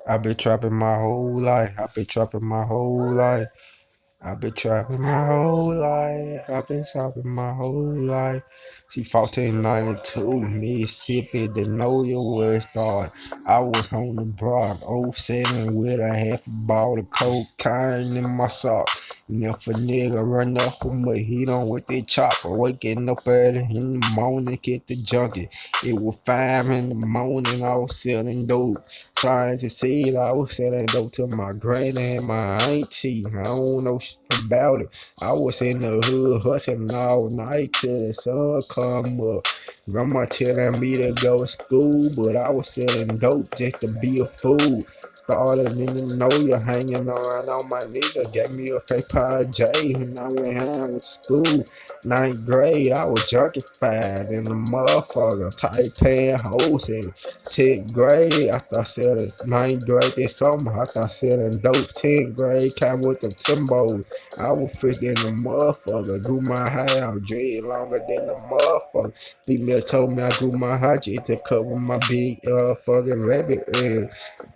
I've been trapping my whole life. I've been trapping my whole life. I've been trapping my whole life. I've been trapping my whole life. See, 1492, Mississippi, the know your where it started. I was on the block, '07 with a half a ball of cocaine in my sock. And if a nigga run up with my heat on with that chopper, waking up early in the morning, get the junkie. It was 5 in the morning, I was selling dope. Trying to see it, I was selling dope to my granny and my auntie. I don't know shit about it. I was in the hood hustling all night till the sun come up. Grandma telling me to go to school, but I was selling dope just to be a fool. Started in the know you hanging around on my nigga. Gave me a paper J and I went home with school. Ninth grade, I was junkified in the motherfucker. Tight pan hoes in 10th grade. I thought selling ninth grade this summer. I thought selling dope. 10th grade, came with the Timbos. I was fit in the motherfucker. Grew my hair out, dread longer than the motherfucker. Female told me I grew my hair just to cover my big fucking rabbit.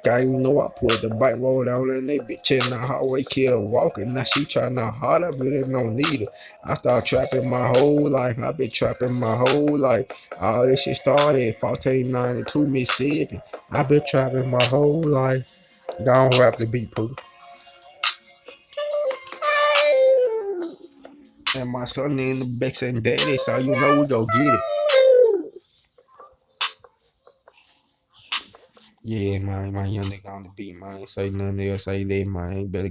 Guy, you know I put the bike roll down and they bitch in the hallway, kill walking. Now she tryna hard, I really don't need it. I started trapping my whole life. I've been trapping my whole life. All this shit started 1492 Mississippi. I've been trapping my whole life. Don't rap the beat, Pooh. And my son in the back saying daddy, so you know we go get it. Yeah, man, my young nigga on the beat, man. Ain't say nothing else, say that, man. Better